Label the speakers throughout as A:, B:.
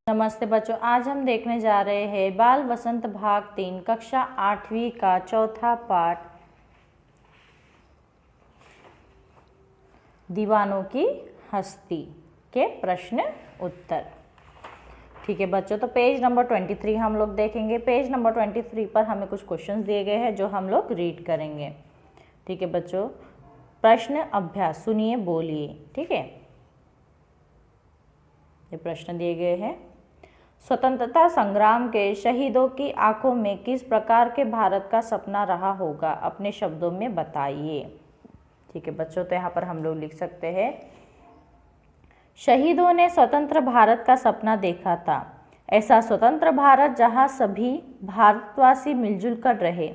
A: नमस्ते बच्चों, आज हम देखने जा रहे हैं बाल वसंत भाग 3 कक्षा 8वीं का चौथा पाठ दीवानों की हस्ती के प्रश्न उत्तर। ठीक है बच्चों, तो पेज नंबर 23 हम लोग देखेंगे। पेज नंबर 23 पर हमें कुछ क्वेश्चंस दिए गए हैं जो हम लोग रीड करेंगे। ठीक है बच्चों, प्रश्न अभ्यास सुनिए, बोलिए। ठीक है, ये प्रश्न दिए गए हैं। स्वतंत्रता संग्राम के शहीदों की आंखों में किस प्रकार के भारत का सपना रहा होगा, अपने शब्दों में बताइए। ठीक है बच्चों, तो यहाँ पर हम लोग लिख सकते हैं, शहीदों ने स्वतंत्र भारत का सपना देखा था। ऐसा स्वतंत्र भारत जहाँ सभी भारतवासी मिलजुल कर रहे,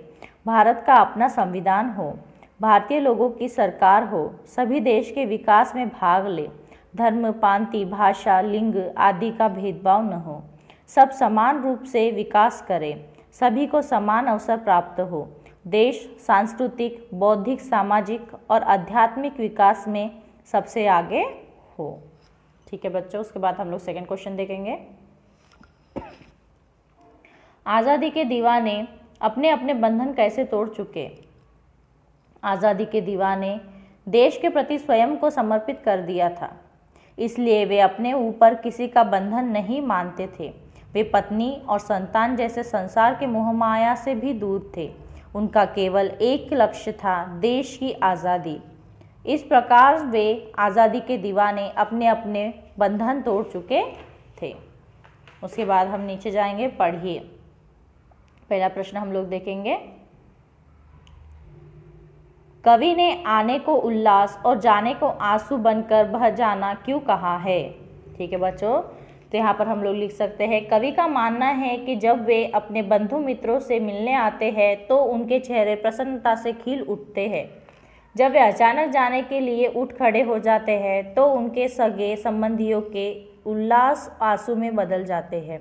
A: भारत का अपना संविधान हो, भारतीय लोगों की सरकार हो, सभी देश के विकास में भाग ले, धर्म, पांति, भाषा, लिंग आदि का भेदभाव न हो, सब समान रूप से विकास करें, सभी को समान अवसर प्राप्त हो, देश सांस्कृतिक, बौद्धिक, सामाजिक और आध्यात्मिक विकास में सबसे आगे हो। ठीक है बच्चों, उसके बाद हम लोग सेकंड क्वेश्चन देखेंगे। आज़ादी के दीवाने अपने अपने बंधन कैसे तोड़ चुके। आज़ादी के दीवाने देश के प्रति स्वयं को समर्पित कर दिया था, इसलिए वे अपने ऊपर किसी का बंधन नहीं मानते थे। वे पत्नी और संतान जैसे संसार के मोह माया से भी दूर थे। उनका केवल एक लक्ष्य था, देश की आज़ादी। इस प्रकार वे आज़ादी के दीवाने अपने अपने बंधन तोड़ चुके थे। उसके बाद हम नीचे जाएंगे, पढ़िए। पहला प्रश्न हम लोग देखेंगे, कवि ने आने को उल्लास और जाने को आंसू बनकर बह जाना क्यों कहा है। ठीक है बच्चों, तो यहाँ पर हम लोग लिख सकते हैं, कवि का मानना है कि जब वे अपने बंधु मित्रों से मिलने आते हैं तो उनके चेहरे प्रसन्नता से खिल उठते हैं। जब वे अचानक जाने के लिए उठ खड़े हो जाते हैं तो उनके सगे संबंधियों के उल्लास आंसू में बदल जाते हैं।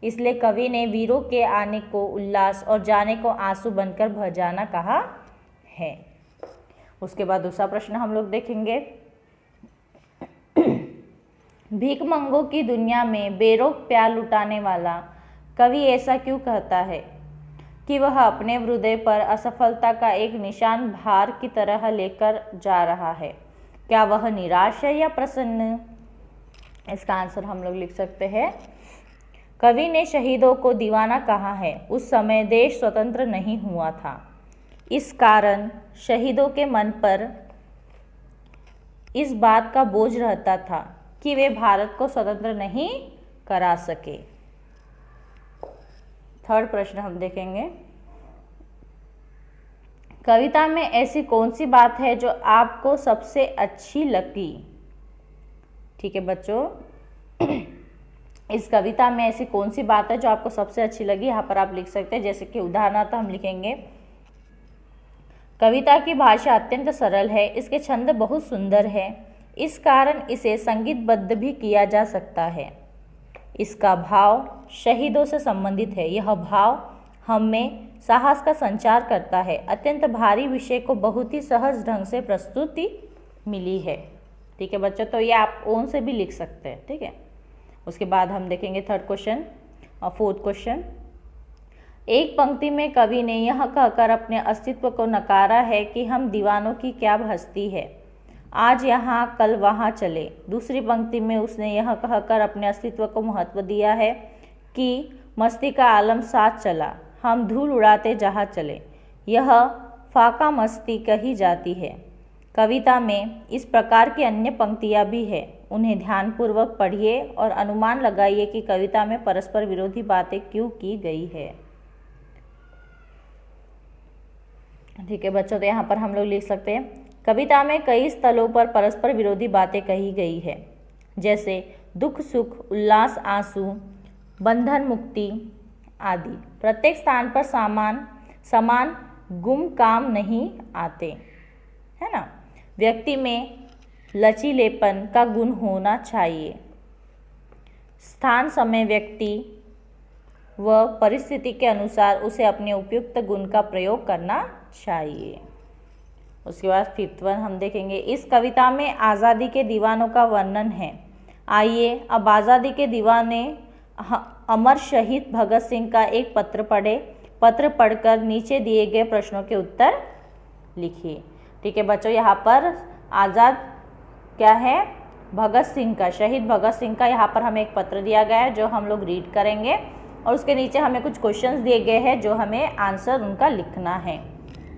A: इसलिए कवि ने वीरों के आने को उल्लास और जाने को आंसू बनकर बह जाना कहा है। उसके बाद दूसरा प्रश्न हम लोग देखेंगे, भीखमंगों की दुनिया में बेरोक प्यार लुटाने वाला कवि ऐसा क्यों कहता है कि वह अपने हृदय पर असफलता का एक निशान भार की तरह लेकर जा रहा है। क्या वह निराश है या प्रसन्न। इसका आंसर हम लोग लिख सकते हैं, कवि ने शहीदों को दीवाना कहा है। उस समय देश स्वतंत्र नहीं हुआ था, इस कारण शहीदों के मन पर इस बात का बोझ रहता था कि वे भारत को स्वतंत्र नहीं करा सके। थर्ड प्रश्न हम देखेंगे, कविता में ऐसी कौन सी बात है जो आपको सबसे अच्छी लगी। ठीक है बच्चों, इस कविता में ऐसी कौन सी बात है जो आपको सबसे अच्छी लगी, यहाँ पर आप लिख सकते हैं। जैसे कि उदाहरणार्थ हम लिखेंगे, कविता की भाषा अत्यंत सरल है, इसके छंद बहुत सुंदर है, इस कारण इसे संगीतबद्ध भी किया जा सकता है। इसका भाव शहीदों से संबंधित है, यह भाव हमें साहस का संचार करता है। अत्यंत भारी विषय को बहुत ही सहज ढंग से प्रस्तुति मिली है। ठीक है बच्चों, तो ये आप ओन से भी लिख सकते हैं। ठीक है, उसके बाद हम देखेंगे थर्ड क्वेश्चन और फोर्थ क्वेश्चन। एक पंक्ति में कवि ने यह कहकर अपने अस्तित्व को नकारा है कि हम दीवानों की क्या हस्ती है, आज यहाँ कल वहाँ चले। दूसरी पंक्ति में उसने यह कहकर अपने अस्तित्व को महत्व दिया है कि मस्ती का आलम साथ चला, हम धूल उड़ाते जहाँ चले। यह फाका मस्ती कही जाती है। कविता में इस प्रकार की अन्य पंक्तियाँ भी हैं, उन्हें ध्यानपूर्वक पढ़िए और अनुमान लगाइए कि कविता में परस्पर विरोधी बातें क्यों की गई है। ठीक है बच्चों, तो यहाँ पर हम लोग लिख सकते हैं, कविता में कई स्थलों पर परस्पर विरोधी बातें कही गई है, जैसे दुख सुख, उल्लास आंसू, बंधन मुक्ति आदि। प्रत्येक स्थान पर समान गुम काम नहीं आते, है ना। व्यक्ति में लचीलेपन का गुण होना चाहिए। स्थान, समय, व्यक्ति व परिस्थिति के अनुसार उसे अपने उपयुक्त गुण का प्रयोग करना चाहिए। उसके बाद फिफ्थ वन हम देखेंगे, इस कविता में आज़ादी के दीवानों का वर्णन है। आइए अब आज़ादी के दीवाने अमर शहीद भगत सिंह का एक पत्र पढ़े। पत्र पढ़कर नीचे दिए गए प्रश्नों के उत्तर लिखिए। ठीक है बच्चों, यहाँ पर आज़ाद क्या है, भगत सिंह का, शहीद भगत सिंह का यहाँ पर हमें एक पत्र दिया गया है जो हम लोग रीड करेंगे और उसके नीचे हमें कुछ क्वेश्चंस दिए गए हैं जो हमें आंसर उनका लिखना है।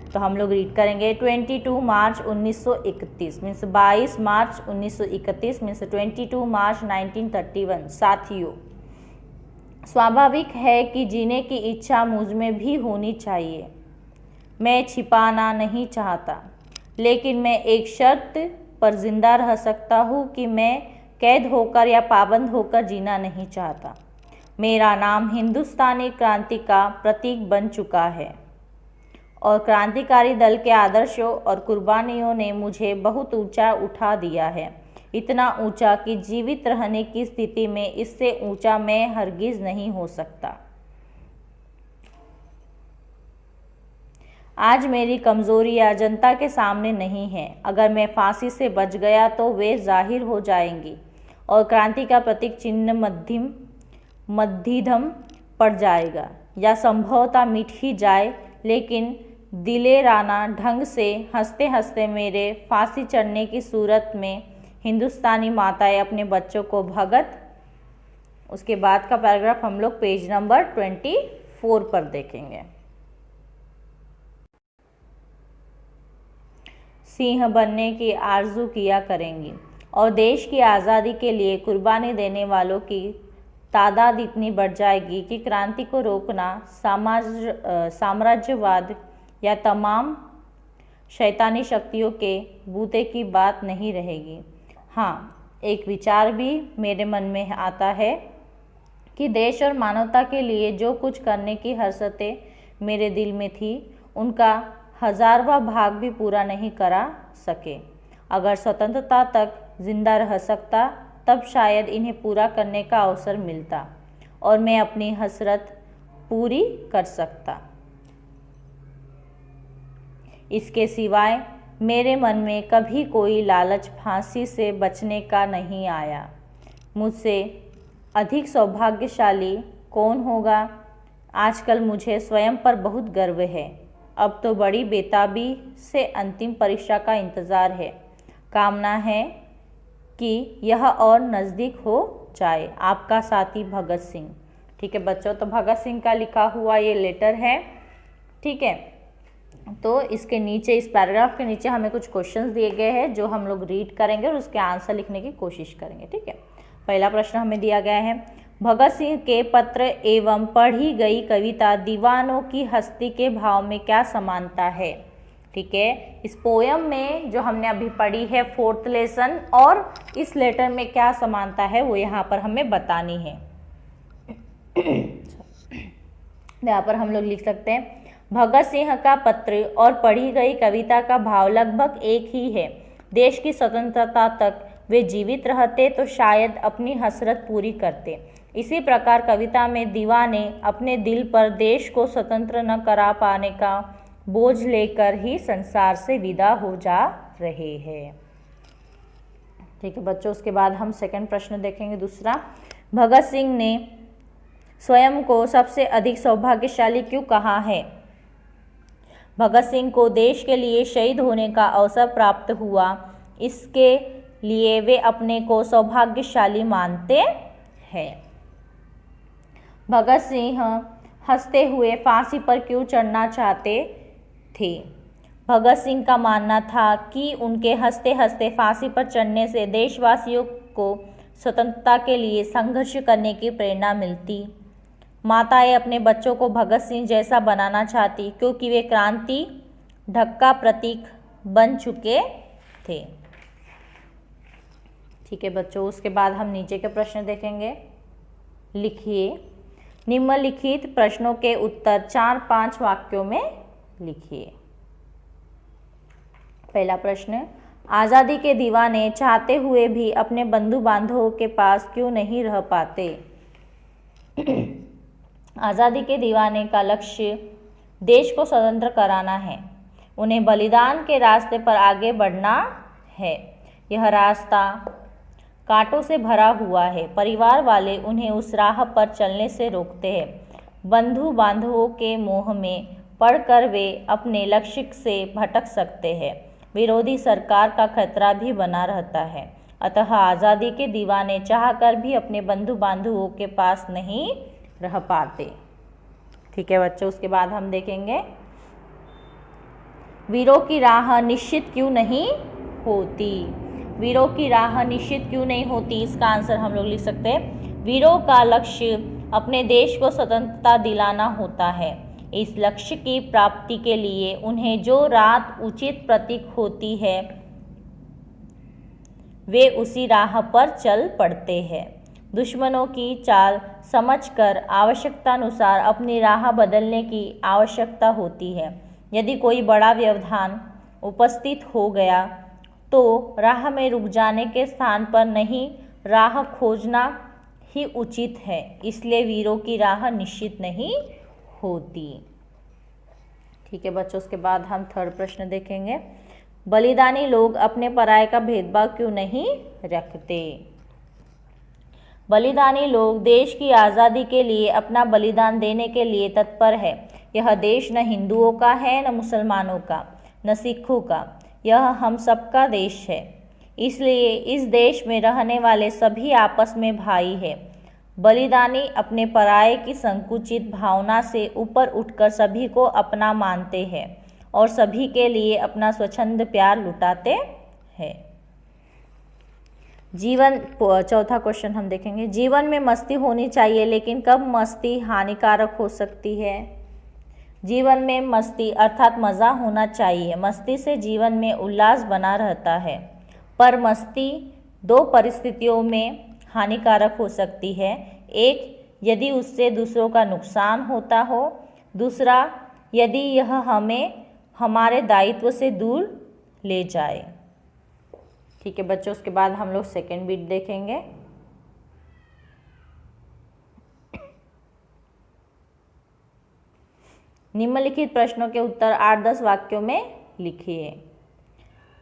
A: तो हम लोग रीड करेंगे। 22 मार्च 1931 मीन्स 22 मार्च 1931 मीन्स 22 मार्च 1931। साथियों, स्वाभाविक है कि जीने की इच्छा मुझ में भी होनी चाहिए। मैं छिपाना नहीं चाहता, लेकिन मैं एक शर्त पर जिंदा रह सकता हूँ कि मैं कैद होकर या पाबंद होकर जीना नहीं चाहता। मेरा नाम हिंदुस्तानी क्रांति का प्रतीक बन चुका है और क्रांतिकारी दल के आदर्शों और कुर्बानियों ने मुझे बहुत ऊंचा उठा दिया है, इतना ऊंचा कि जीवित रहने की स्थिति में इससे ऊंचा मैं हरगिज नहीं हो सकता। आज मेरी कमजोरियां जनता के सामने नहीं है। अगर मैं फांसी से बच गया तो वे जाहिर हो जाएंगी और क्रांति का प्रतीक चिन्ह मध्यम पड़ जाएगा या संभवतः मिट ही जाए, लेकिन दिलेराना ढंग से हंसते हंसते मेरे फांसी चढ़ने की सूरत में हिंदुस्तानी माताएं अपने बच्चों को भगत। उसके बाद का पैराग्राफ हम लोग पेज नंबर 24 पर देखेंगे। सिंह बनने की आरजू किया करेंगी और देश की आज़ादी के लिए कुर्बानी देने वालों की तादाद इतनी बढ़ जाएगी कि क्रांति को रोकना साम्राज्यवाद या तमाम शैतानी शक्तियों के बूते की बात नहीं रहेगी। हाँ, एक विचार भी मेरे मन में आता है कि देश और मानवता के लिए जो कुछ करने की हसरतें मेरे दिल में थी, उनका 1000वां भाग भी पूरा नहीं करा सके। अगर स्वतंत्रता तक जिंदा रह सकता तब शायद इन्हें पूरा करने का अवसर मिलता और मैं अपनी हसरत पूरी कर सकता। इसके सिवाय मेरे मन में कभी कोई लालच फांसी से बचने का नहीं आया। मुझसे अधिक सौभाग्यशाली कौन होगा? आजकल मुझे स्वयं पर बहुत गर्व है। अब तो बड़ी बेताबी से अंतिम परीक्षा का इंतज़ार है। कामना है कि यह और नज़दीक हो जाए। आपका साथी भगत सिंह। ठीक है बच्चों, तो भगत सिंह का लिखा हुआ ये लेटर है। ठीक है, तो इसके नीचे, इस पैराग्राफ के नीचे हमें कुछ क्वेश्चंस दिए गए हैं जो हम लोग रीड करेंगे और उसके आंसर लिखने की कोशिश करेंगे। ठीक है, पहला प्रश्न हमें दिया गया है, भगत सिंह के पत्र एवं पढ़ी गई कविता दीवानों की हस्ती के भाव में क्या समानता है? ठीक है, इस पोयम में जो हमने अभी पढ़ी है 4th लेसन, और इस लेटर में क्या समानता है वो यहाँ पर हमें बतानी है। यहाँ पर हम लोग लिख सकते हैं, भगत सिंह का पत्र और पढ़ी गई कविता का भाव लगभग एक ही है। देश की स्वतंत्रता तक वे जीवित रहते तो शायद अपनी हसरत पूरी करते। इसी प्रकार कविता में दीवाने अपने दिल पर देश को स्वतंत्र न करा पाने का बोझ लेकर ही संसार से विदा हो जा रहे हैं। ठीक है बच्चों, उसके बाद हम सेकंड प्रश्न देखेंगे। दूसरा, भगत सिंह ने स्वयं को सबसे अधिक सौभाग्यशाली क्यों कहा है? भगत सिंह को देश के लिए शहीद होने का अवसर प्राप्त हुआ, इसके लिए वे अपने को सौभाग्यशाली मानते हैं। भगत सिंह हंसते हुए फांसी पर क्यों चढ़ना चाहते थे? भगत सिंह का मानना था कि उनके हंसते हंसते फांसी पर चढ़ने से देशवासियों को स्वतंत्रता के लिए संघर्ष करने की प्रेरणा मिलती। माताएं अपने बच्चों को भगत सिंह जैसा बनाना चाहती क्योंकि वे क्रांति ढक्का प्रतीक बन चुके थे। ठीक है बच्चों, उसके बाद हम नीचे के प्रश्न देखेंगे। लिखिए, निम्नलिखित प्रश्नों के उत्तर 4-5 वाक्यों में लिखिए। पहला प्रश्न, आज़ादी के दीवाने चाहते हुए भी अपने बंधु बांधवों के पास क्यों नहीं रह पाते? आज़ादी के दीवाने का लक्ष्य देश को स्वतंत्र कराना है। उन्हें बलिदान के रास्ते पर आगे बढ़ना है। यह रास्ता कांटों से भरा हुआ है। परिवार वाले उन्हें उस राह पर चलने से रोकते हैं। बंधु बांधवों के मोह में पड़कर वे अपने लक्ष्य से भटक सकते हैं। विरोधी सरकार का खतरा भी बना रहता है। अतः आज़ादी के दीवाने चाहकर भी अपने बंधु बांधवों के पास नहीं रह पाते। ठीक है बच्चों, उसके बाद हम देखेंगे वीरों की राह निश्चित क्यों नहीं होती। वीरों की राह निश्चित क्यों नहीं होती, इसका आंसर हम लोग लिख सकते हैं वीरों का लक्ष्य अपने देश को स्वतंत्रता दिलाना होता है। इस लक्ष्य की प्राप्ति के लिए उन्हें जो रात उचित प्रतीत होती है वे उसी राह पर चल पड़ते हैं। दुश्मनों की चाल समझकर आवश्यकतानुसार अपनी राह बदलने की आवश्यकता होती है। यदि कोई बड़ा व्यवधान उपस्थित हो गया तो राह में रुक जाने के स्थान पर नहीं राह खोजना ही उचित है। इसलिए वीरों की राह निश्चित नहीं होती। ठीक है बच्चों, उसके बाद हम थर्ड प्रश्न देखेंगे बलिदानी लोग अपने पराये का भेदभाव क्यों नहीं रखते। बलिदानी लोग देश की आज़ादी के लिए अपना बलिदान देने के लिए तत्पर है। यह देश न हिंदुओं का है, न मुसलमानों का, न सिखों का, यह हम सबका देश है। इसलिए इस देश में रहने वाले सभी आपस में भाई है। बलिदानी अपने पराये की संकुचित भावना से ऊपर उठकर सभी को अपना मानते हैं और सभी के लिए अपना स्वच्छंद प्यार लुटाते हैं। चौथा क्वेश्चन हम देखेंगे जीवन में मस्ती होनी चाहिए, लेकिन कब मस्ती हानिकारक हो सकती है। जीवन में मस्ती अर्थात मज़ा होना चाहिए। मस्ती से जीवन में उल्लास बना रहता है, पर मस्ती दो परिस्थितियों में हानिकारक हो सकती है। एक, यदि उससे दूसरों का नुकसान होता हो। दूसरा, यदि यह हमें हमारे दायित्व से दूर ले जाए। ठीक है बच्चों, उसके बाद हम लोग सेकेंड बिट देखेंगे। निम्नलिखित प्रश्नों के उत्तर 8-10 वाक्यों में लिखिए।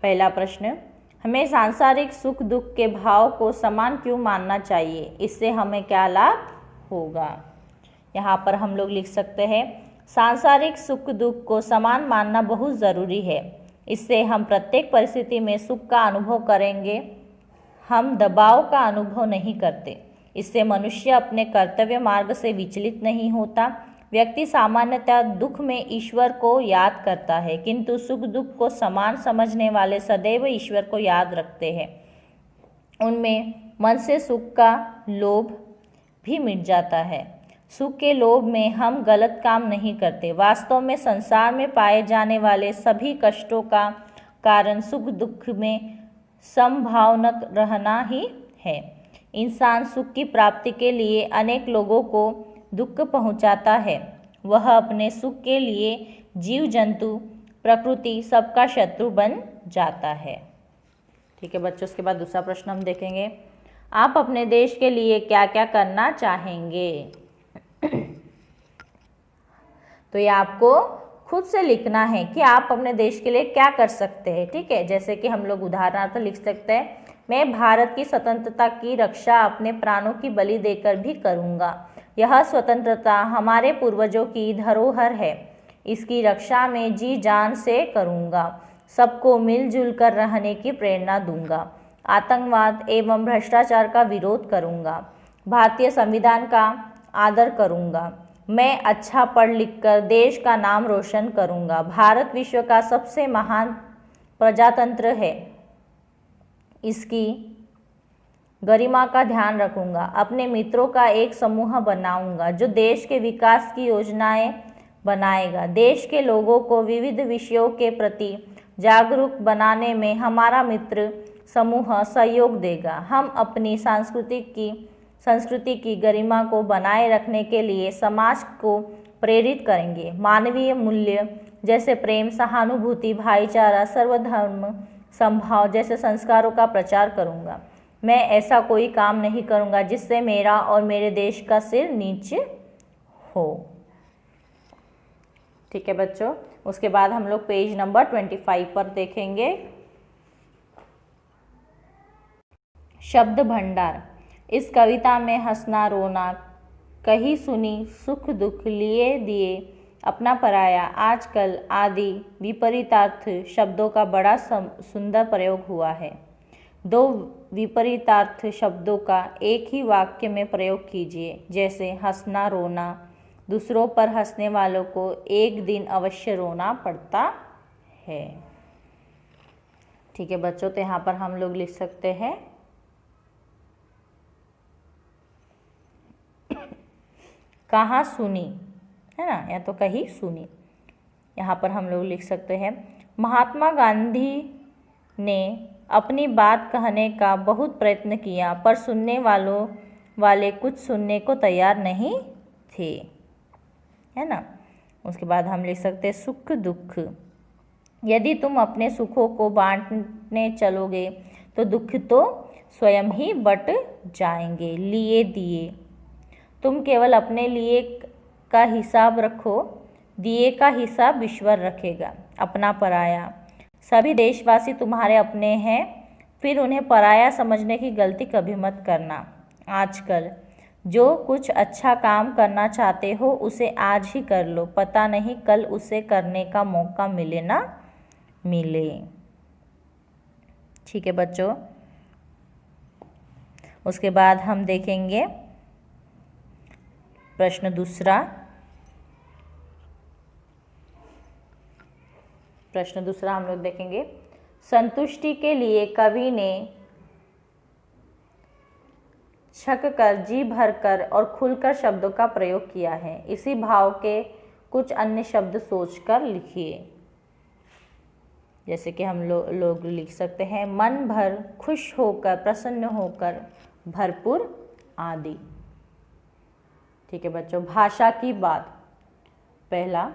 A: पहला प्रश्न, हमें सांसारिक सुख दुख के भाव को समान क्यों मानना चाहिए, इससे हमें क्या लाभ होगा। यहाँ पर हम लोग लिख सकते हैं सांसारिक सुख दुख को समान मानना बहुत ज़रूरी है। इससे हम प्रत्येक परिस्थिति में सुख का अनुभव करेंगे, हम दबाव का अनुभव नहीं करते। इससे मनुष्य अपने कर्तव्य मार्ग से विचलित नहीं होता। व्यक्ति सामान्यतः दुख में ईश्वर को याद करता है, किंतु सुख दुख को समान समझने वाले सदैव ईश्वर को याद रखते हैं। उनमें मन से सुख का लोभ भी मिट जाता है। सुख के लोभ में हम गलत काम नहीं करते। वास्तव में संसार में पाए जाने वाले सभी कष्टों का कारण सुख दुख में समभावनक रहना ही है। इंसान सुख की प्राप्ति के लिए अनेक लोगों को दुख पहुंचाता है। वह अपने सुख के लिए जीव जंतु प्रकृति सबका शत्रु बन जाता है। ठीक है बच्चों, उसके बाद दूसरा प्रश्न हम देखेंगे आप अपने देश के लिए क्या क्या करना चाहेंगे। तो ये आपको खुद से लिखना है कि आप अपने देश के लिए क्या कर सकते हैं। ठीक है, जैसे कि हम लोग उदाहरणार्थ लिख सकते हैं मैं भारत की स्वतंत्रता की रक्षा अपने प्राणों की बलि देकर भी करूँगा। यह स्वतंत्रता हमारे पूर्वजों की धरोहर है, इसकी रक्षा में जी जान से करूँगा। सबको मिलजुल कर रहने की प्रेरणा दूंगा। आतंकवाद एवं भ्रष्टाचार का विरोध करूँगा। भारतीय संविधान का आदर करूँगा। मैं अच्छा पढ़ लिख कर देश का नाम रोशन करूँगा। भारत विश्व का सबसे महान प्रजातंत्र है, इसकी गरिमा का ध्यान रखूँगा। अपने मित्रों का एक समूह बनाऊँगा जो देश के विकास की योजनाएं बनाएगा। देश के लोगों को विविध विषयों के प्रति जागरूक बनाने में हमारा मित्र समूह सहयोग देगा। हम अपनी संस्कृति की गरिमा को बनाए रखने के लिए समाज को प्रेरित करेंगे। मानवीय मूल्य जैसे प्रेम, सहानुभूति, भाईचारा, सर्वधर्म समभाव जैसे संस्कारों का प्रचार करूंगा। मैं ऐसा कोई काम नहीं करूंगा जिससे मेरा और मेरे देश का सिर नीचे हो। ठीक है बच्चों, उसके बाद हम लोग पेज नंबर 25 पर देखेंगे शब्द भंडार। इस कविता में हंसना रोना, कही सुनी, सुख दुख, लिए दिए, अपना पराया, आजकल आदि विपरीतार्थ शब्दों का बड़ा सुंदर प्रयोग हुआ है। दो विपरीतार्थ शब्दों का एक ही वाक्य में प्रयोग कीजिए, जैसे हंसना रोना। दूसरों पर हंसने वालों को एक दिन अवश्य रोना पड़ता है। ठीक है बच्चों, तो यहाँ पर हम लोग लिख सकते हैं कहाँ सुनी, है ना, या तो कहीं सुनी। यहाँ पर हम लोग लिख सकते हैं महात्मा गांधी ने अपनी बात कहने का बहुत प्रयत्न किया, पर सुनने वाले कुछ सुनने को तैयार नहीं थे, है ना। उसके बाद हम लिख सकते हैं सुख दुख। यदि तुम अपने सुखों को बांटने चलोगे तो दुख तो स्वयं ही बट जाएंगे। लिए दिए, तुम केवल अपने लिए का हिसाब रखो, दिए का हिसाब ईश्वर रखेगा। अपना पराया, सभी देशवासी तुम्हारे अपने हैं, फिर उन्हें पराया समझने की गलती कभी मत करना। आजकल जो कुछ अच्छा काम करना चाहते हो उसे आज ही कर लो, पता नहीं कल उसे करने का मौका मिले ना मिले। ठीक है बच्चों, उसके बाद हम देखेंगे प्रश्न दूसरा। प्रश्न दूसरा हम लोग देखेंगे, संतुष्टि के लिए कवि ने छक कर, जी भर कर और खुलकर शब्दों का प्रयोग किया है। इसी भाव के कुछ अन्य शब्द सोचकर लिखिए। जैसे कि हम लोग लिख सकते हैं मन भर, खुश होकर, प्रसन्न होकर, भरपूर आदि। ठीक है बच्चों, भाषा की बात। पहला,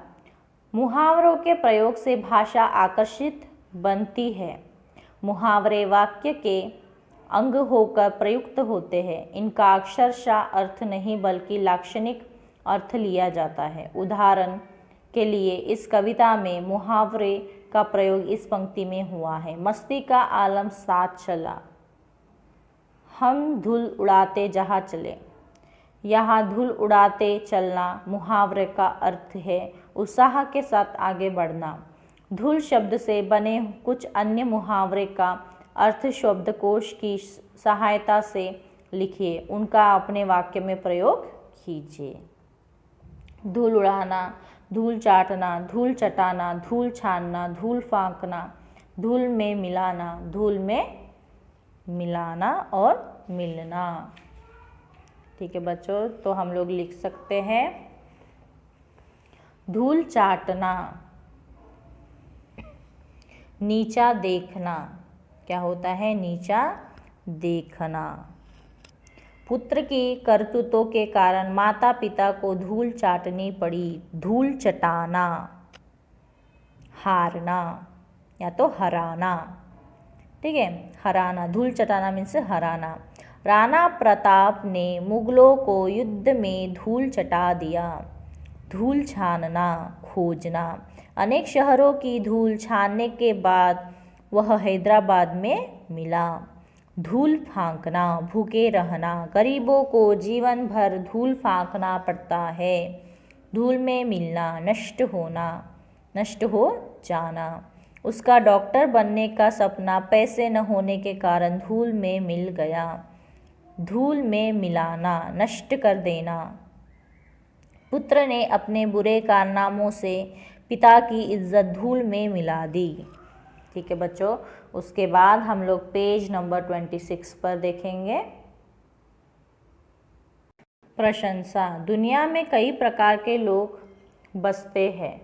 A: मुहावरों के प्रयोग से भाषा आकर्षित बनती है। मुहावरे वाक्य के अंग होकर प्रयुक्त होते हैं। इनका अक्षरशः अर्थ नहीं बल्कि लाक्षणिक अर्थ लिया जाता है। उदाहरण के लिए इस कविता में मुहावरे का प्रयोग इस पंक्ति में हुआ है, मस्ती का आलम साथ चला, हम धूल उड़ाते जहाँ चले। यहाँ धूल उड़ाते चलना मुहावरे का अर्थ है उत्साह के साथ आगे बढ़ना। धूल शब्द से बने कुछ अन्य मुहावरे का अर्थ शब्दकोश की सहायता से लिखिए, उनका अपने वाक्य में प्रयोग कीजिए। धूल उड़ाना, धूल चाटना, धूल चटाना, धूल छानना, धूल फांकना, धूल में मिलाना, धूल में मिलाना और मिलना। ठीक है बच्चों, तो हम लोग लिख सकते हैं धूल चाटना, नीचा देखना। क्या होता है? नीचा देखना। पुत्र की करतूतों के कारण माता पिता को धूल चाटनी पड़ी। धूल चटाना, हारना या तो हराना। ठीक है, हराना, धूल चटाना मीन्स हराना। राणा प्रताप ने मुगलों को युद्ध में धूल चटा दिया। धूल छानना, खोजना। अनेक शहरों की धूल छानने के बाद वह हैदराबाद में मिला। धूल फांकना, भूखे रहना। गरीबों को जीवन भर धूल फांकना पड़ता है। धूल में मिलना, नष्ट होना, नष्ट हो जाना। उसका डॉक्टर बनने का सपना पैसे न होने के कारण धूल में मिल गया। धूल में मिलाना, नष्ट कर देना। पुत्र ने अपने बुरे कारनामों से पिता की इज्जत धूल में मिला दी। ठीक है बच्चों, उसके बाद हम लोग पेज नंबर 26 पर देखेंगे। प्रशंसा। दुनिया में कई प्रकार के लोग बसते हैं।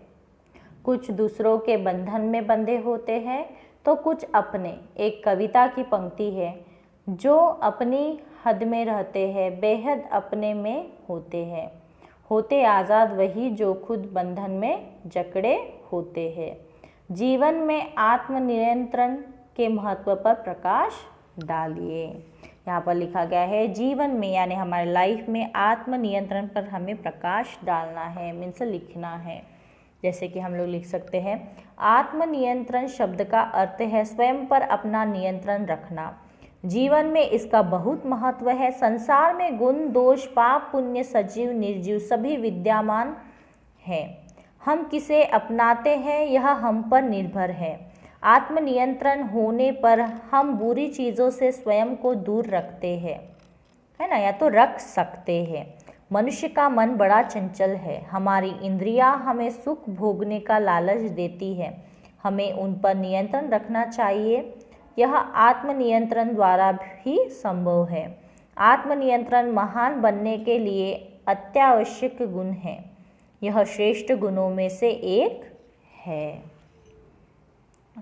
A: कुछ दूसरों के बंधन में बंधे होते हैं तो कुछ अपने। एक कविता की पंक्ति है, जो अपनी हद में रहते हैं बेहद अपने में होते हैं। होते आज़ाद वही जो खुद बंधन में जकड़े होते हैं। जीवन में आत्मनियंत्रण के महत्व पर प्रकाश डालिए। यहाँ पर लिखा गया है जीवन में यानी हमारे लाइफ में आत्मनियंत्रण पर हमें प्रकाश डालना है, मीन्स लिखना है। जैसे कि हम लोग लिख सकते हैं, आत्मनियंत्रण शब्द का अर्थ है स्वयं पर अपना नियंत्रण रखना। जीवन में इसका बहुत महत्व है। संसार में गुण दोष पाप पुण्य सजीव निर्जीव सभी विद्यमान है। हम किसे अपनाते हैं यह हम पर निर्भर है। आत्मनियंत्रण होने पर हम बुरी चीज़ों से स्वयं को दूर रखते हैं, है ना, या तो रख सकते हैं। मनुष्य का मन बड़ा चंचल है। हमारी इंद्रियां हमें सुख भोगने का लालच देती है। हमें उन पर नियंत्रण रखना चाहिए। यह आत्मनियंत्रण द्वारा भी संभव है। आत्मनियंत्रण महान बनने के लिए अत्यावश्यक गुण है। यह श्रेष्ठ गुणों में से एक है।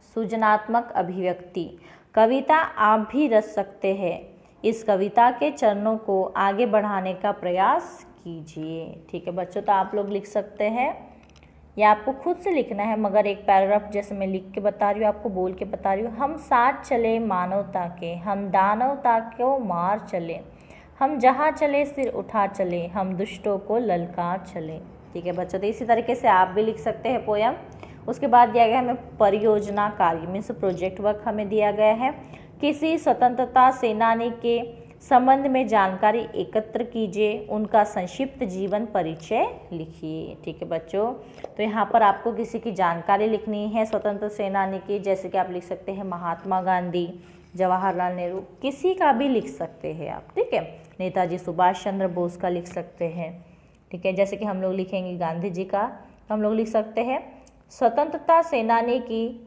A: सृजनात्मक अभिव्यक्ति। कविता आप भी रच सकते हैं। इस कविता के चरणों को आगे बढ़ाने का प्रयास कीजिए। ठीक है बच्चों, तो आप लोग लिख सकते हैं, या आपको खुद से लिखना है, मगर एक पैराग्राफ जैसे मैं लिख के बता रही हूँ, आपको बोल के बता रही हूँ। हम साथ चले मानवता के, हम दानवता को मार चले, हम जहाँ चले सिर उठा चले, हम दुष्टों को ललकार चले। ठीक है बच्चों, तो इसी तरीके से आप भी लिख सकते हैं पोयम। उसके बाद दिया गया हमें परियोजना कार्य मीन्स प्रोजेक्ट वर्क हमें दिया गया है। किसी स्वतंत्रता सेनानी के संबंध में जानकारी एकत्र कीजिए, उनका संक्षिप्त जीवन परिचय लिखिए। ठीक है बच्चों, तो यहाँ पर आपको किसी की जानकारी लिखनी है स्वतंत्र सेनानी की, जैसे कि आप लिख सकते हैं महात्मा गांधी, जवाहरलाल नेहरू, किसी का भी लिख सकते हैं आप। ठीक है, नेताजी सुभाष चंद्र बोस का लिख सकते हैं। ठीक है, जैसे कि हम लोग लिखेंगे गांधी जी का, तो हम लोग लिख सकते हैं स्वतंत्रता सेनानी की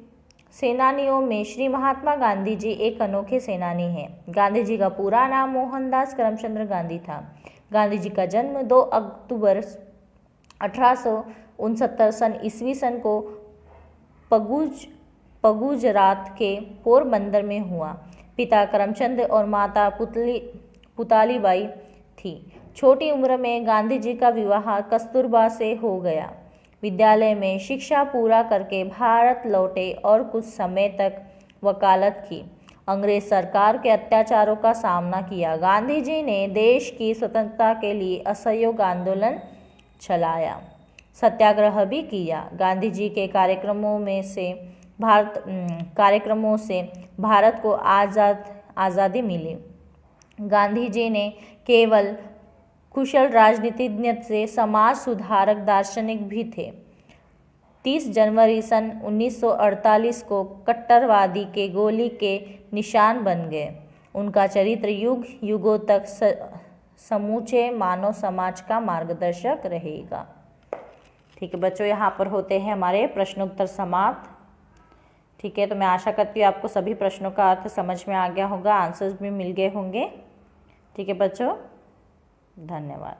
A: सेनानियों में श्री महात्मा गांधी जी एक अनोखे सेनानी हैं। गांधी जी का पूरा नाम मोहनदास करमचंद गांधी था। गांधी जी का जन्म 2 अक्टूबर 1869 सन ईस्वी सन को गुजरात के पोरबंदर में हुआ। पिता करमचंद और माता पुतालीबाई थी। छोटी उम्र में गांधी जी का विवाह कस्तूरबा से हो गया। विद्यालय में शिक्षा पूरा करके भारत लौटे और कुछ समय तक वकालत की। अंग्रेज सरकार के अत्याचारों का सामना किया। गांधी जी ने देश की स्वतंत्रता के लिए असहयोग आंदोलन चलाया, सत्याग्रह भी किया। गांधी जी के कार्यक्रमों से भारत को आज़ादी मिली। गांधी जी ने केवल कुशल राजनीतिज्ञ से समाज सुधारक दार्शनिक भी थे। 30 जनवरी सन 1948 को कट्टरवादी के गोली के निशान बन गए। उनका चरित्र युग युगों तक समूचे मानव समाज का मार्गदर्शक रहेगा। ठीक है बच्चों, यहाँ पर होते हैं हमारे प्रश्नोत्तर समाप्त। ठीक है, तो मैं आशा करती हूँ आपको सभी प्रश्नों का अर्थ समझ में आ गया होगा, आंसर्स भी मिल गए होंगे। ठीक है बच्चों, धन्यवाद।